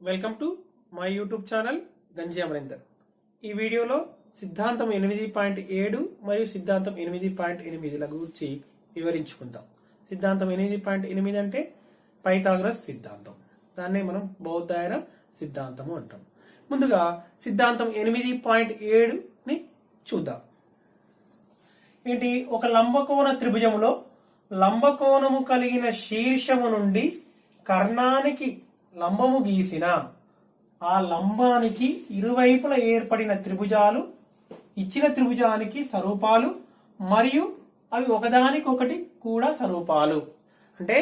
Welcome to my YouTube channel గంజి అమరేందర్. ఈ వీడియోలో సిద్ధాంతం 8.7 మరియు సిద్ధాంతం 8.8ల గురించి వివరించుకుందాం. సిద్ధాంతం 8.8 అంటే పైథాగరస్ సిద్ధాంతం. దాన్నే మనం బౌద్ధాయన సిద్ధాంతము అంటాం. ముందుగా సిద్ధాంతం 8.7ని చూద్దాం. ఏంటి? ఒక లంబకోణ త్రిభుజములో లంబకోణము కలిగిన శీర్షము నుండి కర్ణానికి లంబము గీసిన ఆ లంబానికి ఇరువైపుల ఏర్పడిన త్రిభుజాలు ఇచ్చిన త్రిభుజానికి స్వరూపాలు మరియు అవి ఒకదానికొకటి కూడా స్వరూపాలు. అంటే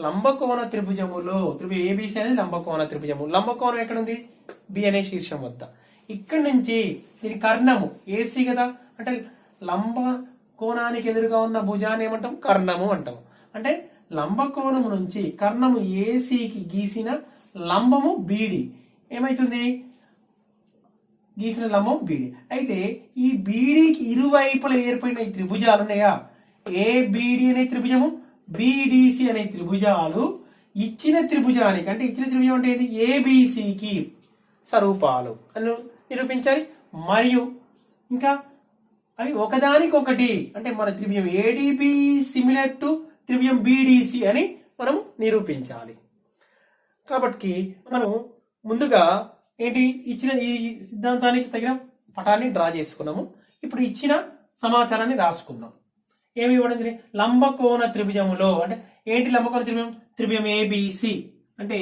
లంబకోణ త్రిభుజములో త్రిభుజం ఏబిసి అనేది లంబకోణ త్రిభుజము. లంబకోణం ఎక్కడుంది? బి అనే శీర్షం వద్ద. ఇక్కడి నుంచి దీని కర్ణము ఏసీ కదా, అంటే లంబ కోణానికి ఎదురుగా ఉన్న భుజాన్ని ఏమంటాం? కర్ణము అంటాం. అంటే లంబకోణము నుంచి కర్ణము ఏసీకి గీసిన లంబము బీడి ఏమైతుంది? గీసిన లంబం బీడి. అయితే ఈ బీడీకి ఇరువైపుల ఏర్పడిన ఈ త్రిభుజాలు ఉన్నాయా? ఏబిడి అనే త్రిభుజము, బిడిసి అనే త్రిభుజాలు ఇచ్చిన త్రిభుజానికి, అంటే ఇచ్చిన త్రిభుజం అంటే ఏంటి? ఏబిసికి స్వరూపాలు అని నిరూపించాలి. మరియు ఇంకా అవి ఒకదానికొకటి, అంటే మన త్రిభుజం ఏడిబి సిమిలర్ టు త్రిభుజం బిడిసి అని మనం నిరూపించాలి. కాబట్టి మనం ముందుగా ఏంటి ఇచ్చిన ఈ సిద్ధాంతానికి తగిన పటాన్ని డ్రా చేసుకున్నాము. ఇప్పుడు ఇచ్చిన సమాచారాన్ని రాసుకుందాం. ఏమి ఇవ్వడం? లంబకోణ త్రిభుజములో, అంటే ఏంటి లంబకోణ త్రిభుజం? త్రిభుజం ఏబిసి, అంటే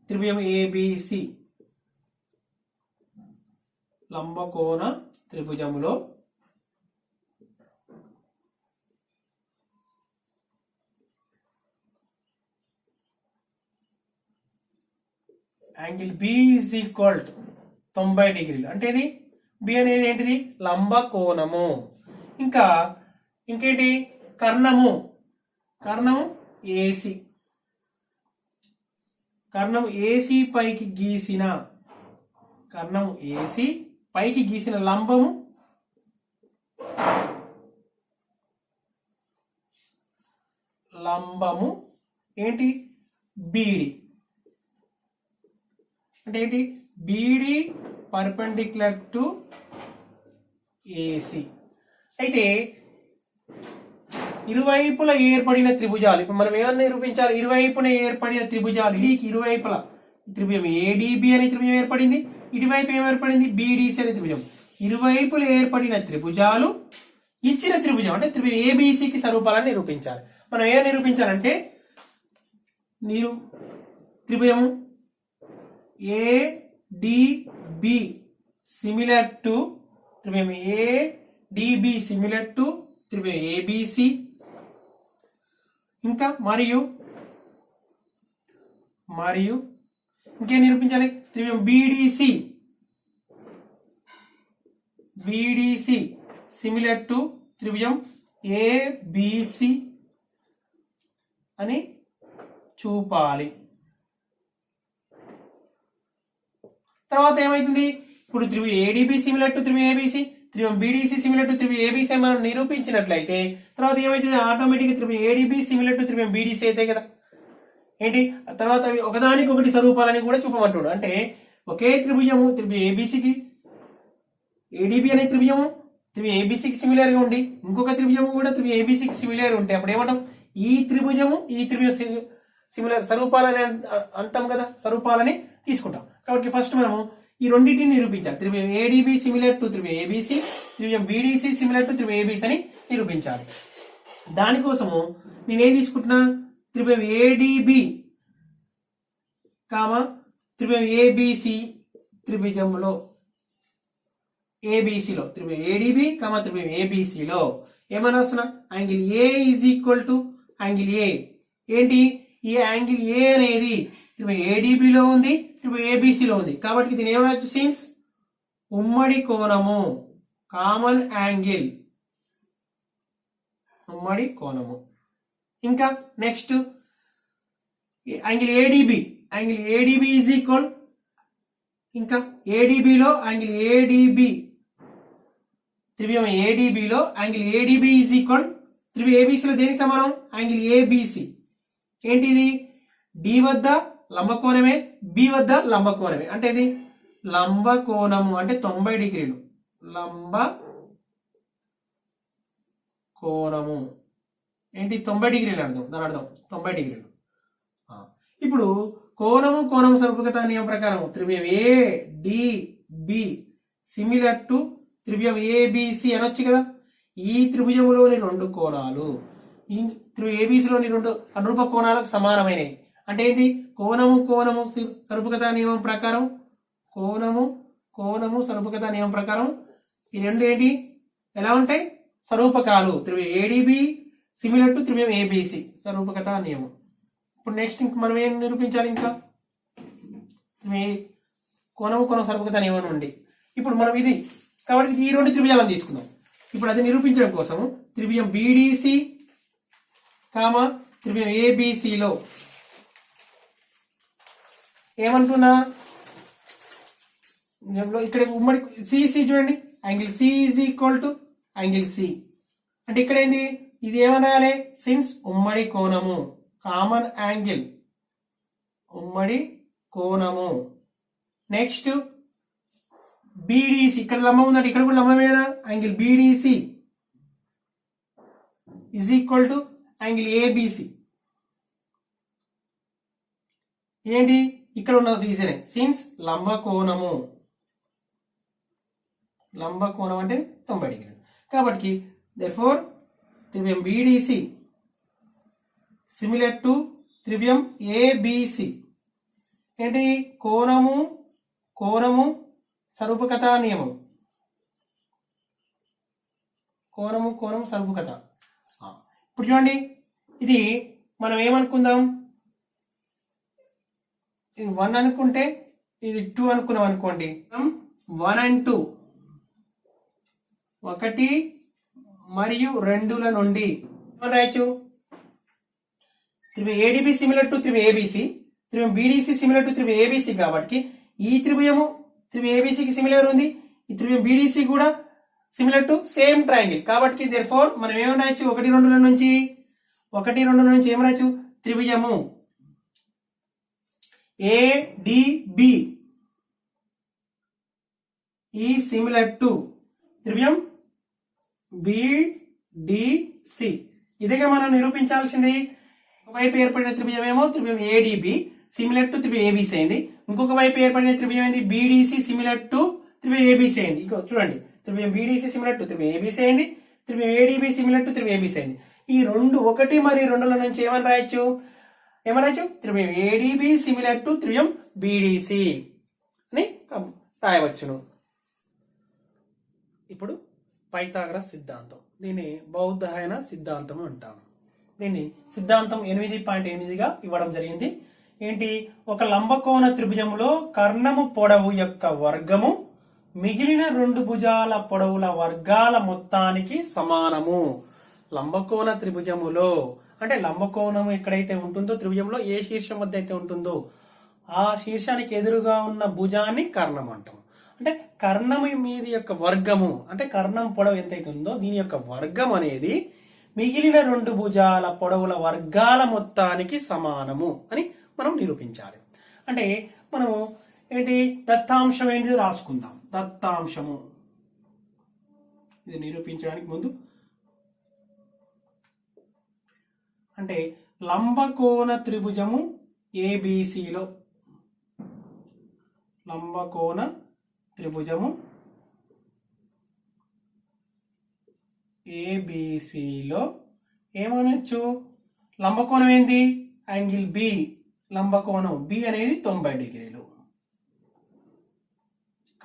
త్రిభుజం ఏబిసి లంబకోణ త్రిభుజములో angle B is equal to 90 డిగ్రీలు. అంటే ఇది బి అనేది ఏంటిది? లంబకోణము. ఇంకా ఇంకేంటి? కర్ణము ఏసి, కర్ణం ఏసి పైకి గీసిన లంబము ఏంటి? బీడి. అంటే ఏంటి? బీడి పర్పెండిక్యులర్ టు ఏసి. అయితే ఇరువైపుల ఏర్పడిన త్రిభుజాలు, ఇప్పుడు మనం ఏమన్నా నిరూపించాలి? ఇరువైపున ఏర్పడిన త్రిభుజాలు, ఇడికి ఇరువైపుల త్రిభుజం ఏడిబి అనే త్రిభుజం ఏర్పడింది, ఇటువైపు ఏర్పడింది? బిడిసి అనే త్రిభుజం. ఇరువైపులు ఏర్పడిన త్రిభుజాలు ఇచ్చిన త్రిభుజం, అంటే త్రిభుజం ఏబిసికి స్వరూపాలని నిరూపించాలి. మనం ఏం నిరూపించాలంటే త్రిభుజం ఏడిబి సిమిలర్ టు త్రిభుజం ఏడిబి సిమిలర్ టు త్రిభుజం ఏబిసి. ఇంకా మరియు ఇంకేం నిరూపించాలి? త్రిభుజం బిడిసి సిమిలర్ టు త్రిభుజం ఏబిసి అని చూపాలి. తర్వాత ఏమైతుంది? ఇప్పుడు త్రిభుజం ఏడిబి సిమిలర్ టు త్రిభుజం ఏబిసి, త్రిభుజం బిడిసి సిమిలర్ టు త్రిభుజం ఏబిసి మనం నిరూపించినట్లయితే తర్వాత ఏమైతుంది? ఆటోమేటిక్గా త్రిభుజం ఏడిబి సిమిలర్ టు త్రిభుజం బిడిసి అయితే కదా. ఏంటి? తర్వాత అవి ఒకదానికొకటి స్వరూపాలని కూడా చూపమంటాడు. అంటే ఒకే త్రిభుజము త్రిభుజం ఏబిసికి, ఏడిబి అనే త్రిభుజము త్రిభుజం ఏబిసికి సిమిలర్ గా ఉండి ఇంకొక త్రిభుజము కూడా త్రిభుజం ఏబిసికి సిమిలర్ ఉంటే అప్పుడు ఏమంటాం? ఈ త్రిభుజము ఈ త్రిభుజం సిమిలర్ స్వరూపాలని అంటాం కదా, స్వరూపాలని తీసుకుంటాం. కాబట్టి ఫస్ట్ మనము ఈ రెండింటిని నిరూపించాలి. త్రిభుజం ఏడిబి సిమిలర్ టు త్రిభుజం ఏబిసి, త్రిభుజం బిడిసి సిమిలర్ టు త్రిభుజం ఏబిసి అని నిరూపించాలి. దానికోసము నేనేం తీసుకుంటున్నా? త్రిభుజం ఏడిబి త్రిభుజం ఏబిసి త్రిభుజంలో ఏబిసిలో త్రిభుజం ఏడిబి త్రిభుజం ఏబిసిలో ఏమని రాస్తున్నా? Angle A is equal to angle ఏ. ఏంటి? ఈ యాంగిల్ ఏ అనేది త్రిభుజం ఏడిబిలో ఉంది, త్రిభుజం ఏబిసిలో ఉంది. కాబట్టి దీని ఏమనొచ్చు? సీన్స్ ఉమ్మడి కోణము, కామన్ యాంగిల్, ఉమ్మడి కోణము. ఇంకా next angle ADB is equal, ఇంకా ఏడిబిలో యాంగిల్ ఏడిబి త్రిభుజం ఏడిబిలో యాంగిల్ ఏడిబి ఈజ్ ఈక్వల్ త్రిభుజం ఏబిసిలో దేనికి సమానం? Angle ABC. ఏంటిది? డి వద్ద లంబకోణమే, బి వద్ద లంబకోణమే. అంటే ఇది లంబకోణము అంటే 90 డిగ్రీలు. లంబ కోణము ఏంటి 90 డిగ్రీలు అర్థం, దాని అర్థం 90 డిగ్రీలు. ఇప్పుడు కోణము సర్వగత నియమం ప్రకారం త్రిభుజం ఏడిబి సిమిలర్ టు త్రిభుజం ఏబిసి అనొచ్చు కదా. ఈ త్రిభుజంలోని రెండు కోణాలు ఈ ఏబిసిలోని రెండు అనురూప కోణాలకు సమానమైనవి. అంటే ఏంటి కోణము సర్వగత నియమం ప్రకారం కోణము సర్వగత నియమం ప్రకారం ఈ రెండు ఏంటి ఎలా ఉంటాయి స్వరూపకాలు. త్రిభుజం ఏడిబి సిమిలర్ టు త్రిభుజం ఏబిసి స్వరూపకత నియమం. ఇప్పుడు నెక్స్ట్ ఇంక మనం ఏం నిరూపించాలి, ఇంకా కోణం సర్వగత నియమం నుండి ఇప్పుడు మనం ఇది కాబట్టి ఈ రెండు త్రిభుజాలను తీసుకుందాం. ఇప్పుడు అది నిరూపించడం కోసం త్రిభుజం బిడిసి త్రిభుజం ఏబిసిలో ఏమంటున్నా ఇక్కడ ఉమ్మడి సిసి చూడండి, angle C is equal to angle C. అంటే ఇక్కడ ఏంది ఇది ఏమనాలి, సిన్స్ ఉమ్మడి కోణము కామన్ యాంగిల్ ఉమ్మడి కోణము. నెక్స్ట్ బిడిసి ఇక్కడ లంబం ఉందంటే ఇక్కడ కూడా లంబం ఏదా, angle BDC is equal to angle ABC. ఏంటి ఇక్కడ ఉన్న రీజనే సిన్స్ లంబకోణం అంటే 90 డిగ్రీలు. కాబట్టి therefore త్రిభుజం బిడిసి సిమిలర్ టు త్రిభుజం ఏబిసి. ఏంటి కోణము సరూపకత నియమం. కోణము సరూపకత. ఇప్పుడు చూడండి ఇది మనం ఏమనుకుందాం, ఇది 1 అనుకుంటే ఇది 2 అనుకున్నాం అనుకోండి. 1 and 2 1 మరియు 2ల నుండి రాయొచ్చు త్రిభుజం ఏడిబి సిమిలర్ టు త్రిభుజం ఏబిసి, త్రిభుజం బిడిసి సిమిలర్ టు త్రిభుజం ఏబిసి. కాబట్టి ఈ త్రిభుజము త్రిభుజం ఏబిసికి సిమిలర్ ఉంది, ఈ త్రిభుజం బిడిసి కూడా సిమిలర్ టు సేమ్ ట్రయాంగిల్. కాబట్టి therefore మనం ఏమని రాయొచ్చు 1, 2ల నుంచి ఏమని రాయొచ్చు త్రిభుజము ఏడిబి ఈ సిమిలర్ టు త్రిభుజం బిడిసి. ఇదిగా మనం నిరూపించాల్సింది. ఒకవైపు ఏర్పడిన త్రిభుజం ఏమో త్రిభుజం ఏడిబి సిమిలర్ టు త్రిభుజం ఏబిసి అయింది, ఇంకొక వైపు ఏర్పడిన త్రిభుజం ఏంది బిడిసి సిమిలర్ టు త్రిభుజం ఏబిసి అయింది. ఇక చూడండి త్రిభుజం బిడిసి సిమిలర్ టు త్రిభుజం ఏబిసి అయింది, త్రిభుజం ఏడిబి సిమిలర్ టు త్రిభుజం ఏబిసి అయింది. ఈ 1 మరియు 2ల నుంచి ఏమని రాయొచ్చు త్రిభుజం ఏడిబి సిమిలర్ టు త్రిభుజం బిడిసి అని రాయవచ్చును. ఇప్పుడు పైథాగరస్ సిద్ధాంతం, దీన్ని బౌద్ధయన సిద్ధాంతం అంటాము. దీన్ని సిద్ధాంతం 8.8గా ఇవ్వడం జరిగింది. ఏంటి ఒక లంబకోణ త్రిభుజములో కర్ణము పొడవు యొక్క వర్గము మిగిలిన 2 భుజాల పొడవుల వర్గాల మొత్తానికి సమానము. లంబకోణ త్రిభుజములో అంటే లంబకోణం ఎక్కడైతే ఉంటుందో త్రిభుజంలో ఏ శీర్షం వద్ద అయితే ఉంటుందో ఆ శీర్షానికి ఎదురుగా ఉన్న భుజాన్ని కర్ణం అంటాం. అంటే కర్ణము మీది యొక్క వర్గము అంటే కర్ణం పొడవు ఎంతైతే ఉందో దీని యొక్క వర్గం అనేది మిగిలిన 2 భుజాల పొడవుల వర్గాల మొత్తానికి సమానము అని మనం నిరూపించాలి. అంటే మనము ఏంటి దత్తాంశం ఏంటిది రాసుకుందాం. దత్తాంశము ఇది నిరూపించడానికి ముందు అంటే లంబకోణ త్రిభుజము ఏబిసిలో లంబకోణ త్రిభుజము ఏబిసిలో ఏమనొచ్చు లంబకోణం ఏంటి యాంగిల్ బి. లంబకోణం బి అనేది 90 డిగ్రీలు.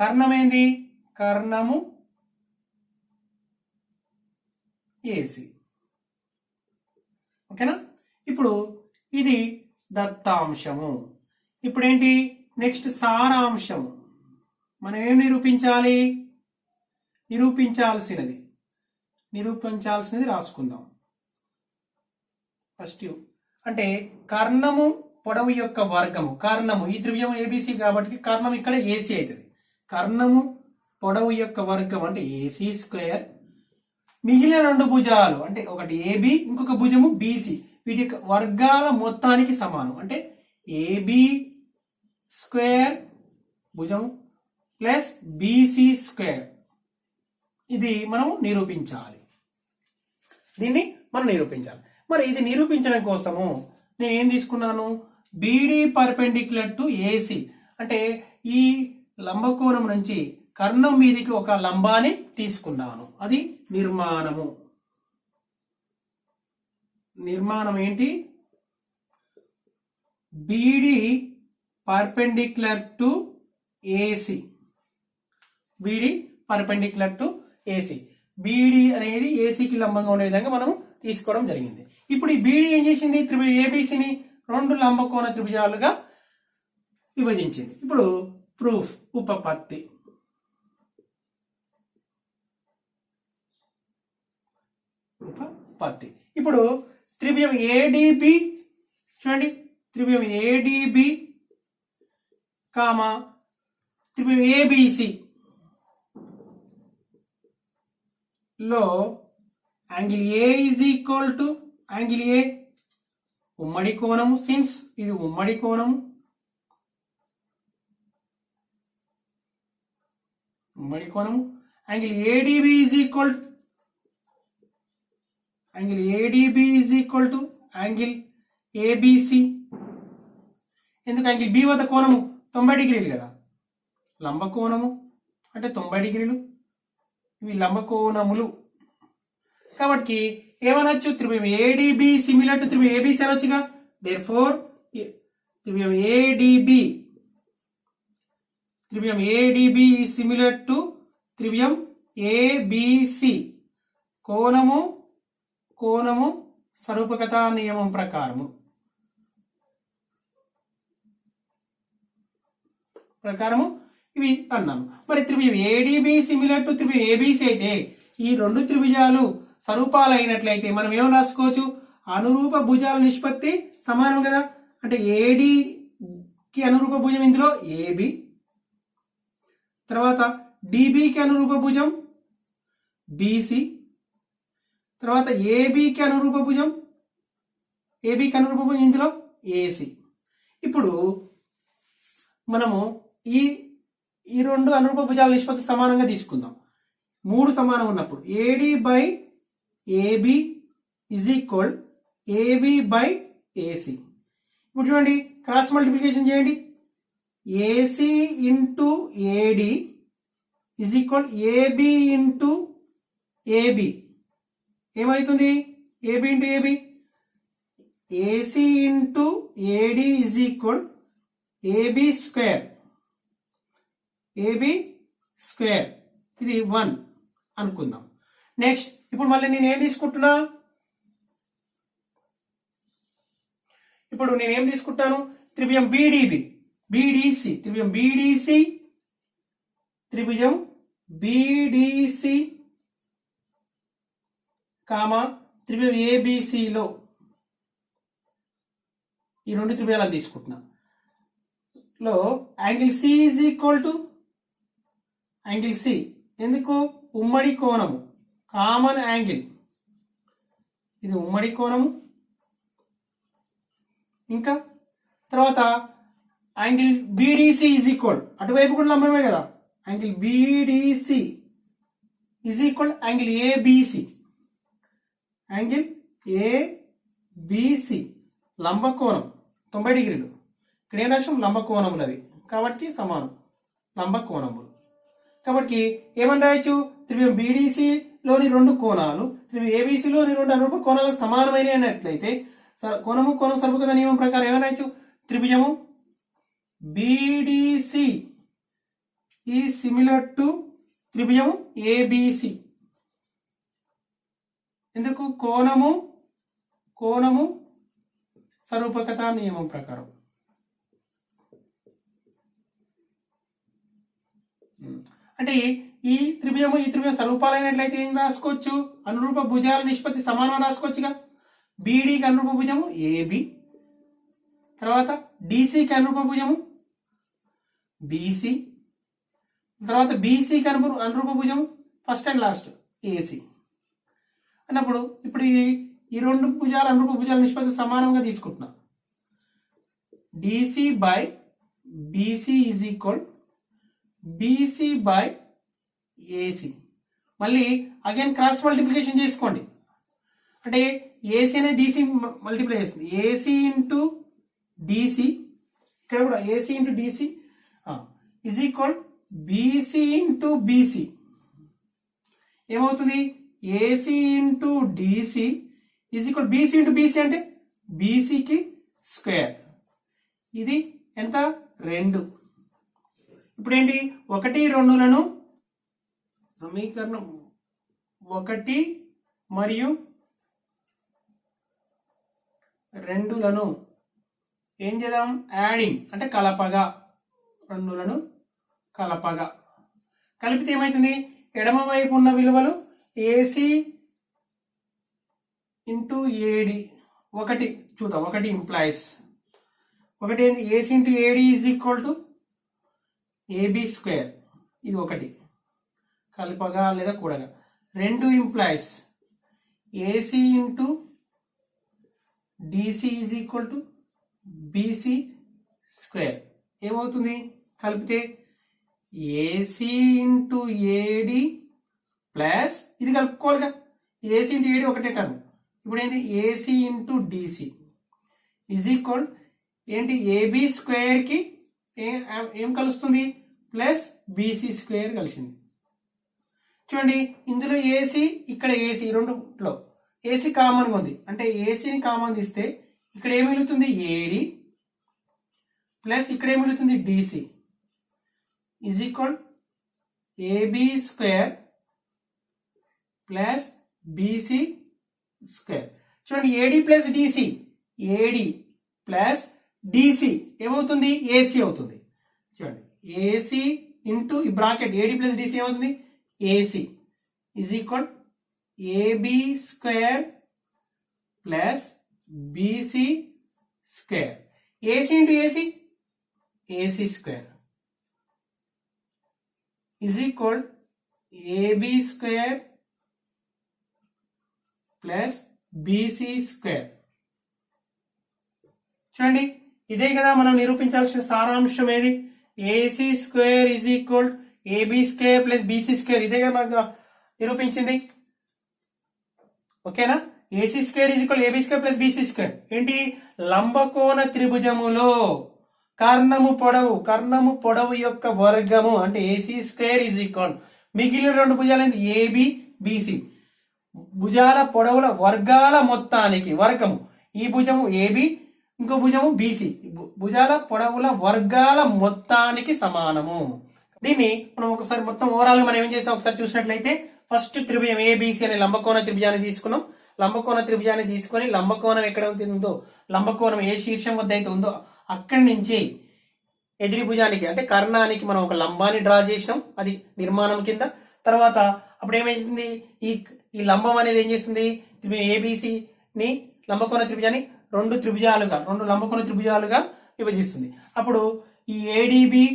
కర్ణం ఏంది కర్ణము ఏసి. ఓకేనా. ఇప్పుడు ఇది దత్తాంశము. ఇప్పుడు ఏంటి నెక్స్ట్ సారాంశము. మనం ఏం నిరూపించాల్సినది రాసుకుందాం. ఫస్ట్ అంటే కర్ణము పొడవు యొక్క వర్గము. కర్ణము ఈ త్రిభుజం ఏబిసి కాబట్టి కర్ణం ఇక్కడ ఏసీ అవుతుంది. కర్ణము పొడవు యొక్క వర్గం అంటే ఏసీ స్క్వేర్ మిగిలిన 2 భుజాలు అంటే ఒకటి ఏబి ఇంకొక భుజము బీసీ వీటి యొక్క వర్గాల మొత్తానికి సమానం. అంటే ఏబి స్క్వేర్ భుజం ప్లస్ బీసీ స్క్వేర్. ఇది మనం నిరూపించాలి. దీన్ని మనం నిరూపించాలి. మరి ఇది నిరూపించడం కోసము నేను ఏం తీసుకున్నాను, బీడీ పర్పెండిక్యులర్ టు ఏసీ అంటే ఈ లంబకోణం నుంచి కర్ణం మీదికి ఒక లంబాన్ని తీసుకున్నాను. అది నిర్మాణము. నిర్మాణం ఏంటి, BD perpendicular to AC. BD perpendicular to AC. BD అనేది ఏసీకి లంబంగా ఉండే విధంగా మనం తీసుకోవడం జరిగింది. ఇప్పుడు ఈ బీడీ ఏం చేసింది, త్రిభుజ ఏబీసీని 2 లంబకోణ త్రిభుజాలుగా విభజించింది. ఇప్పుడు ప్రూఫ్, ఉపపత్తి. ఉపపత్తి. ఇప్పుడు త్రిభుజం ఏడిబి చూడండి, త్రిభుజం ఏడిబి కామా త్రిభుజం ఏబిసి లో angle A is equal to angle A ఉమ్మడి కోణము. సిన్స్ ఇది ఉమ్మడి కోణము, ఉమ్మడి కోణము. Angle ADB is equal angle ADB is equal to angle ABC. ఎందుకు, యాంగిల్ బి వద్ద కోణము 90 డిగ్రీలు కదా, లంబ కోణము అంటే 90 డిగ్రీలు. ఇవి లంబకోణములు కాబట్టి ఏమనొచ్చు, త్రిభుజం ఏడిబి సిమిలర్ టు త్రిభుజం ఏబిసి అనొచ్చుగా. దేర్ఫోర్ త్రిభుజం ఏడిబి సిమిలర్ టు త్రిభుజం ఏబిసి. కోణము స్వరూపకతా నియమం ప్రకారము ఇవి అన్నాము. మరి త్రిభుజం ఏడిబి సిమిలర్ టు త్రిభుజం ఏబిసి అయితే ఈ 2 త్రిభుజాలు స్వరూపాలు అయినట్లయితే మనం ఏమని రాసుకోవచ్చు, అనురూప భుజాల నిష్పత్తి సమానం కదా. అంటే ఏడికి అనురూప భుజం ఇందులో ఏబి, తర్వాత డిబికి అనురూప భుజం బిసి, తర్వాత ఏబికి అనురూప భుజం ఇందులో ఏసి. ఇప్పుడు మనము ఈ 2 అనురూప భుజాల నిష్పత్తి సమానంగా తీసుకుందాం. 3 సమానం ఉన్నప్పుడు AD by AB is equal AB by AC. ఇప్పుడు చూడండి, క్రాస్ మల్టిప్లికేషన్ చేయండి. AC into AD is equal AB into AB. ఏమవుతుంది, AB into AB. AC into AD is equal AB square. ఇది 1 అనుకుందాం. నెక్స్ట్ ఇప్పుడు మళ్ళీ నేను ఏం తీసుకుంటున్నా, త్రిభుజం బీడిసి కామా త్రిభుజం ఏబిసిలో ఈ 2 త్రిభుజాలను తీసుకుంటున్నా. లో angle C is equal to angle C. ఎందుకు, ఉమ్మడి కోణము, కామన్ యాంగిల్. ఇది ఉమ్మడి కోణము. ఇంకా తర్వాత యాంగిల్ బీడిసి ఈజ్ ఈక్వల్, అటువైపు కూడా లంబమే కదా, angle BDC is equal angle ABC. లంబకోణం 90 డిగ్రీలు. ఇక్కడ ఏం రాష్ట్రం, లంబకోణములు అవి కాబట్టి సమానం, లంబకోణములు. కాబట్టి ఏమని రాయొచ్చు, త్రిభుజం బీడిసిలోని 2 కోణాలు త్రిభుజం ఏబిసిలోని 2 అనురూప కోణాలకు సమానమైన అన్నట్లయితే కోణం స్వరూపకత నియమం ప్రకారం ఏమని రాయొచ్చు, త్రిభుజము బీడిసి ఈ సిమిలర్ టు త్రిభుజం ఏబిసి. ఎందుకు, కోణము స్వరూపకత నియమం ప్రకారం. అంటే ఈ త్రిభుజం స్వరూపాలైనట్లయితే ఏం రాసుకోవచ్చు, అనురూప భుజాల నిష్పత్తి సమానం రాసుకోవచ్చుగా. బీడీకి అనురూప భుజము ఏబి, తర్వాత డిసికి అనురూప భుజము బిసి, తర్వాత బీసీకి అనురూప భుజము ఫస్ట్ అండ్ లాస్ట్ ఏసి అన్నప్పుడు ఇప్పుడు ఈ 2 భుజాల అనురూప భుజాల నిష్పత్తి సమానంగా తీసుకుంటున్నాం. DC by BC is equal BC by AC. మళ్ళీ అగైన్ క్రాస్ మల్టిప్లికేషన్ చేసుకోండి. అంటే ఏసీ అనేది డిసి మల్టిప్లై చేస్తుంది. ఏసీ ఇంటూ డిసి, ఇక్కడ కూడా AC into DC is equal BC into BC. ఏమవుతుంది? AC into DC is equal BC into BC అంటే బీసీకి స్క్వేర్. ఇది ఎంత? 2. ఇప్పుడు ఏంటి? 1, 2లను సమీకరణం 1 మరియు 2లను ఏం చేద్దాం? యాడింగ్ అంటే కలపగా, 2లను కలపగా. కలిపితే ఏమవుతుంది? ఎడమ వైపు ఉన్న విలువలు ఏసీ ఇంటూ ఏడి 1 చూద్దాం. 1 ఇంప్లాయిస్ 1 ఏంటి? AC into AD is equal to AB square. ఇది 1 కలపగా లేదా కూడగా. 2 implies AC into DC is equal to BC square. ఏమవుతుంది? కలిపితే ఏసీ ఇంటూ ఏడి ప్లస్ ఇది కలుపుకోవాలిగా, ఏసీ ఇంటూ ఏడి ఒకటే టర్మ్. ఇప్పుడు ఏంటి? AC into DC is equal ఏంటి? ఏబి స్క్వేర్ కి ఏం కలుస్తుంది? ప్లస్ బీసీ స్క్వేర్ కలిసింది. చూడండి, ఇందులో ఏసీ, ఇక్కడ ఏసీ, రెండులో ఏసీ కామన్ ఉంది. అంటే ఏసీని కామన్ తీస్తే ఇక్కడ ఏం మిగులుతుంది? ఏడి ప్లస్ ఇక్కడ ఏం మిగులుతుంది? DC is equal AB square plus BC square. చూడండి, AD plus DC, AD plus DC ఏమవుతుంది? ఏసీ అవుతుంది. చూడండి, ఏసీ ఇంటూ ఈ బ్రాకెట్ ఏడి ప్లస్ డిసి ఏమవుతుంది? AC is equal AB square plus BC square. AC into AC AC square is equal AB square plus BC square. చూడండి, ఇదే కదా మనం నిరూపించాల్సిన సారాంశం. ఏది? AC square is equal AB square plus BC square. ఇదే కదా మనకు నిరూపించింది. ఓకేనా? AC square is equal AB square plus BC square. ఏంటి? లంబకోణ త్రిభుజములో కర్ణము పొడవు యొక్క వర్గము అంటే ఏసీ స్క్వేర్ ఈజ్ ఈక్వల్ మిగిలిన 2 భుజాలు ఏంటి? ఏబి బీసీ భుజాల పొడవుల వర్గాల మొత్తానికి వర్గము. ఈ భుజము ఏబి, ఇంకో భుజము బీసీ, భుజాల పొడవుల వర్గాల మొత్తానికి సమానము. దీన్ని మనం ఒకసారి మొత్తం ఓవరాల్ మనం ఏం చేసాం ఒకసారి చూసినట్లయితే, ఫస్ట్ త్రిభుజం ఏబిసి అనే లంబకోణ త్రిభుజాన్ని తీసుకున్నాం. లంబకోణ త్రిభుజాన్ని తీసుకొని లంబకోణం ఎక్కడ ఉందో, లంబకోణం ఏ శీర్షం వద్ద అయితే ఉందో అక్కడి నుంచి ఎదురి భుజానికి అంటే కర్ణానికి మనం ఒక లంబాన్ని డ్రా చేసినాం. అది నిర్మాణం కింద. తర్వాత అప్పుడు ఏమైంది? ఈ లంబం అనేది ఏం చేస్తుంది? ఏబిసిని లంబకోణ త్రిభుజాన్ని 2 లంబకోణ త్రిభుజాలుగా విభజిస్తుంది. అప్పుడు ఈ ఏడిబి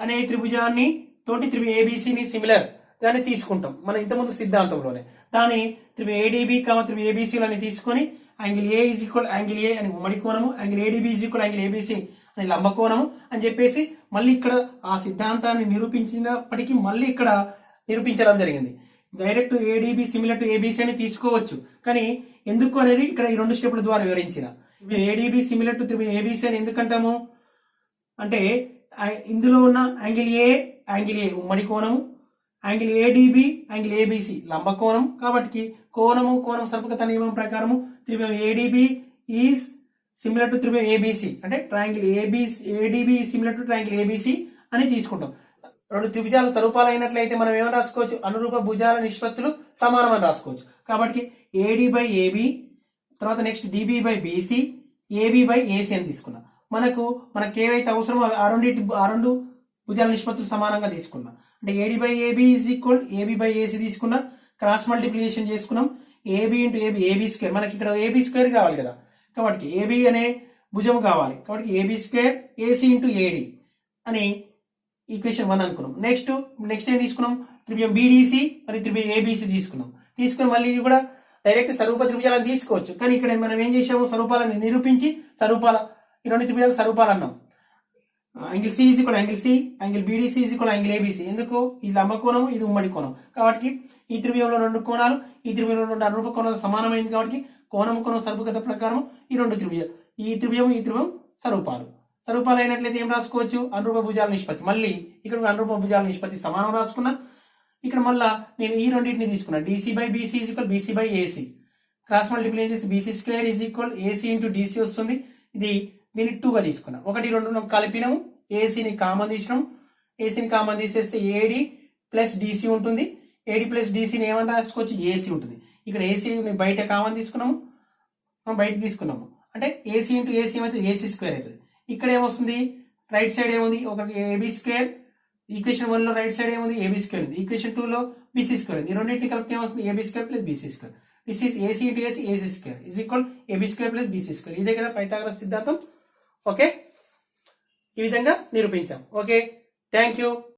అనే త్రిభుజాన్ని తోటి త్రిభుజం ఏబిసిని సిమిలర్ దాన్ని తీసుకుంటాం మనం ఇంతకుముందు సిద్ధాంతంలోనే. దాని త్రిభుజం ఏడిబి త్రిభుజం ఏబిసిలని తీసుకొని angle A is equal angle A అని ఉమ్మడి కోణము, angle ADB is equal angle ABC అని లంబకోణము అని చెప్పేసి మళ్ళీ ఇక్కడ ఆ సిద్ధాంతాన్ని నిరూపించినప్పటికీ మళ్ళీ ఇక్కడ నిరూపించడం జరిగింది. Direct ADB similar to ABC అని తీసుకోవచ్చు, కానీ ఎందుకు అనేది ఇక్కడ ఈ 2 స్టెప్ల ద్వారా వివరించిన. ఏడిబి సిమిలర్ టు త్రిభుజం ఏబిసి అని ఎందుకంటాము అంటే ఇందులో ఉన్న యాంగిల్ ఏ ఉమ్మడి కోణము, యాంగిల్ ఏడిబి యాంగిల్ ఏబిసి లంబకోణం కాబట్టి కోణం సర్పకత నియమం ప్రకారము త్రిభుజం ఏడిబి ఈజ్ సిమిలర్ టు త్రిభుజం ఏబిసి అంటే triangle ADB similar to triangle ABC అని తీసుకుంటాం. 2 త్రిభుజాలు స్వరూపాలు అయినట్లయితే మనం ఏమని రాసుకోవచ్చు? అనురూప భుజాల నిష్పత్తులు సమానం అని రాసుకోవచ్చు. కాబట్టి ఏడి బై ఏబి, తర్వాత next DB by BC, AB by AC అని తీసుకున్నాం. మనకు ఏవైతే అవసరమో ఆ రెండు భుజాల నిష్పత్తులు సమానంగా తీసుకున్నాం. అంటే AD by AB is equal AB by AC తీసుకున్నా, క్రాస్ మల్టిప్లికేషన్ చేసుకున్నాం. ఏబి ఇంటూ ఏబి స్క్వేర్, మనకి ఇక్కడ ఏబి స్క్వేర్ కావాలి కదా, కాబట్టి ఏబి అనే భుజం కావాలి కాబట్టి AB square AC into AD అని ఈక్వేషన్ 1 అనుకున్నాం. నెక్స్ట్ ఏం తీసుకున్నాం? త్రిభుజం బీడీసీ మరియు త్రిభుజం ఏబిసి తీసుకుని మళ్ళీ ఇది కూడా డైరెక్ట్ స్వరూప త్రిభుజాలను తీసుకోవచ్చు. కానీ ఇక్కడ మనం ఏం చేసాము? స్వరూపాలను నిరూపించి స్వరూపాల ఈ రెండు త్రిభుజాలకు స్వరూపాలు అన్నాం. Angle C is equal angle C, angle BDC is equal angle ABC. ఎందుకు? ఇది లంబ కోణం, ఇది ఉమ్మడి కోణం. కాబట్టి ఈ త్రిభుజంలో రెండు కోణాలు, ఈ త్రిభుజంలో రెండు అనురూప కోణాలు సమానమైంది. కాబట్టి కోణం స్వరూపగత ప్రకారం ఈ రెండు త్రిభుజం, ఈ త్రిభుజం స్వరూపాలు. స్వరూపాలు అయినట్లయితే ఏం రాసుకోవచ్చు? అనురూప భుజాల నిష్పత్తి. మళ్ళీ ఇక్కడ అనురూప భుజాల నిష్పత్తి సమానం రాసుకున్నా. ఇక్కడ మళ్ళా నేను ఈ రెండింటిని తీసుకున్నా. DC by BC is equal BC by AC. Cross multiply చేసి BC square is equal AC into DC వస్తుంది. ఇది దీన్ని 2గా తీసుకున్నా. 1, 2 కలిపినాము, ఏసీని కామన్ తీసినాం. ఏసీని కామన్ తీసేస్తే ఏడి ప్లస్ డీసీ ఉంటుంది. ఏడి ప్లస్ డీసీని ఏమని రాసుకోవచ్చు? ఏసీ ఉంటుంది. ఇక్కడ ఏసీ బయట కామన్ తీసుకున్నాము, బయట తీసుకున్నాము అంటే ఏసీ ఇంటూ ఏసీ ఏమైతే ఏసీ స్క్వేర్ అవుతుంది. ఇక్కడ ఏమొస్తుంది? రైట్ సైడ్ ఏముంది? ఒకటి ఏబీ స్క్వేర్. ఈక్వేషన్ 1 లో రైట్ సైడ్ ఏముంది? ఏబీ స్క్వేర్ ఉంది. ఈక్వేషన్ 2 లో బీసీ స్క్వేర్ ఉంది. ఈ రెండింటిని కలిపితే ఏమొస్తుంది? AB square plus BC square. This is AC into AC, AC square is equal AB square plus BC square. ఇదే కదా పైథాగరస్ సిద్ధాంతం. ఓకే, ఈ విధంగా నిరూపించాం. Okay, thank you.